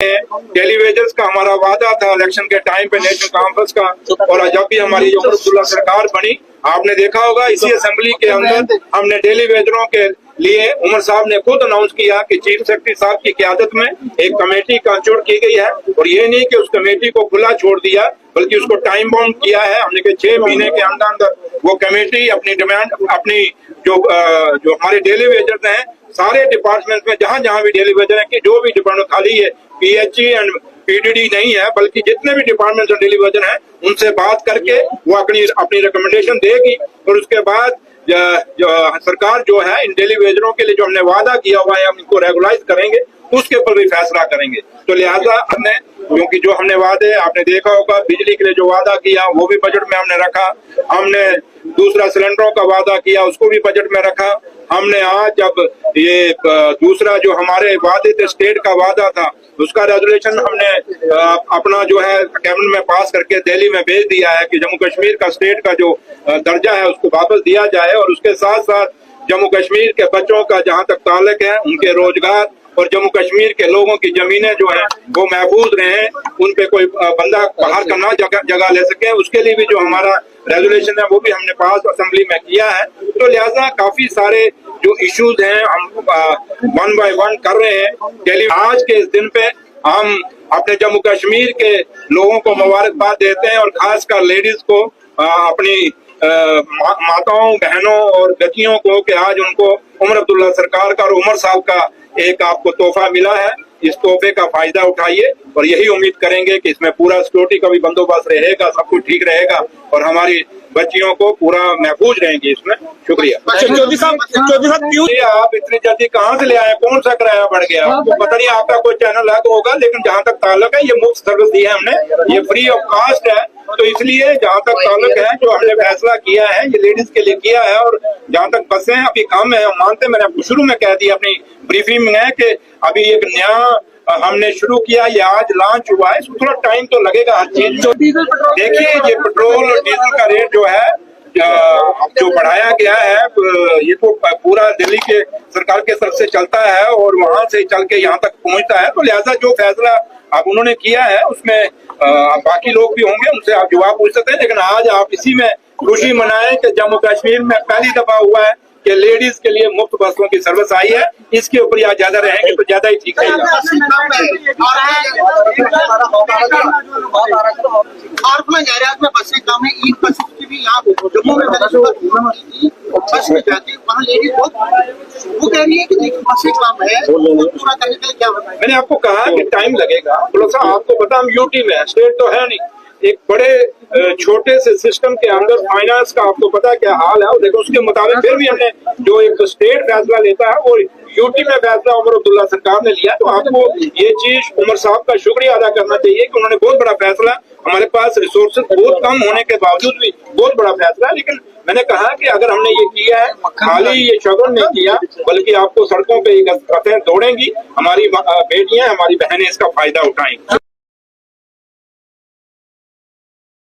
Television का हमारा वादा था इलेक्शन के टाइम पे नेशनल कॉन्फ्रेंस का, और जब भी हमारी उमर अब्दुल्ला सरकार बनी, आपने देखा होगा इसी असेंबली के अंदर हमने टेलीविजनों के लिए उमर साहब ने खुद अनाउंस किया कि चीफ सेक्रेटरी साहब की क़यादत में एक कमेटी कांस्टिट्यूट की गई है, और ये नहीं कि उस कमेटी को खुला छोड़ दिया बल्कि उसको टाइम बाउंड किया है हमने कि 6 महीने के अंदर अंदर वो कमेटी अपनी डिमांड अपनी जो हमारे टेलीविजन हैं सारे डिपार्टमेंट में जहां जहां भी टेलीविजन है कि जो भी डिपार्टमेंट खाली है पीएचई एंड पीडीडी नहीं है बल्कि जितने भी डिपार्टमेंट टेलीविजन है उनसे बात करके वो अपनी रिकमेंडेशन देगी, और उसके बाद जो सरकार जो है इन टेलीविजनों के लिए जो हमने वादा किया हुआ है हम इनको रेगुलाइज करेंगे, उसके ऊपर भी फैसला करेंगे। तो लिहाजा हमने क्योंकि जो हमने वादे आपने देखा होगा बिजली के लिए जो वादा किया वो भी बजट में हमने रखा, हमने दूसरा सिलेंडरों का वादा किया उसको भी बजट में रखा, हमने आज जब ये दूसरा जो हमारे वादे थे स्टेट का वादा था उसका रेजोल्यूशन हमने अपना जो है कैबिनेट में पास करके दिल्ली में भेज दिया है कि जम्मू कश्मीर का स्टेट का जो दर्जा है उसको वापस दिया जाए, और उसके साथ साथ जम्मू कश्मीर के बच्चों का जहां तक ताल्लुक है उनके रोजगार और जम्मू कश्मीर के लोगों की जमीनें जो है वो महफूज रहे, उन पे कोई बंदा बाहर का ना जगह ले सके, उसके लिए भी जो हमारा रेजोल्यूशन है वो भी हमने पास असेंबली में किया है। तो लिहाजा काफी सारे जो इश्यूज हैं हम वन बाय वन कर रहे हैं। आज के इस दिन पे हम अपने जम्मू कश्मीर के लोगों को मुबारकबाद देते हैं, और खासकर लेडीज को अपनी माताओं बहनों और बेटियों को कि आज उनको उमर अब्दुल्ला सरकार का और उमर साहब का एक आपको तोहफा मिला है, इस तोहफे का फायदा उठाइए, और यही उम्मीद करेंगे कि इसमें पूरा सिक्योरिटी का भी बंदोबस्त रहेगा, सब कुछ ठीक रहेगा और हमारी बच्चियों को पूरा महफूज रहेंगे इसमें। शुक्रिया। चौधरी साहब क्यों आप इतनी जल्दी कहाँ से ले आए, कौन सा किराया बढ़ गया? तो पता नहीं आपका कोई चैनल है तो होगा, लेकिन जहाँ तक ताल्लुक है ये मुफ्त सर्विस दी है हमने, ये फ्री ऑफ कास्ट है, तो इसलिए जहाँ तक ताल्लुक है जो हमने फैसला किया है ये लेडीज के लिए किया है। और जहाँ तक बसें अभी कम है मानते, मैंने आपको शुरू में कह दिया अपनी ब्रीफिंग में है कि अभी एक नया हमने शुरू किया, ये आज लॉन्च हुआ है, इसको थोड़ा टाइम तो लगेगा हर चीज। देखिए ये पेट्रोल और डीजल का रेट जो है जो बढ़ाया गया है ये तो पूरा दिल्ली के सरकार के तरफ से चलता है और वहां से चल के यहाँ तक पहुंचता है, तो लिहाजा जो फैसला अब उन्होंने किया है उसमें बाकी लोग भी होंगे उनसे आप जवाब पूछ सकते हैं, लेकिन आज आप इसी में खुशी मनाएं कि जम्मू कश्मीर में पहली दफा हुआ है कि लेडीज के लिए मुफ्त बसों की सर्विस आई है। इसके ऊपर या ज्यादा रहेंगे तो ज्यादा ही ठीक रहेगा। जम्मू में बस में जाती वहाँ लेडीज वो कह रही है कि बसें कम है, पूरा करने के लिए क्या बताएं? मैंने आपको कहा कि टाइम लगेगा, थोड़ा सा आपको पता हम यूटी में स्टेट तो है नहीं, एक बड़े छोटे से सिस्टम के अंदर फाइनेंस का आपको पता है क्या हाल है, लेकिन उसके मुताबिक फिर भी हमने जो एक स्टेट फैसला लेता है वो यूटी में फैसला उमर अब्दुल्ला सरकार ने लिया, तो आपको ये चीज उमर साहब का शुक्रिया अदा करना चाहिए कि उन्होंने बहुत बड़ा फैसला, हमारे पास रिसोर्सेज बहुत कम होने के बावजूद भी बहुत बड़ा फैसला, लेकिन मैंने कहा कि अगर हमने ये किया है खाली ये शगुन नहीं किया बल्कि आपको सड़कों पे दौड़ेंगी हमारी बेटियां हमारी बहनें इसका फायदा उठाएंगी।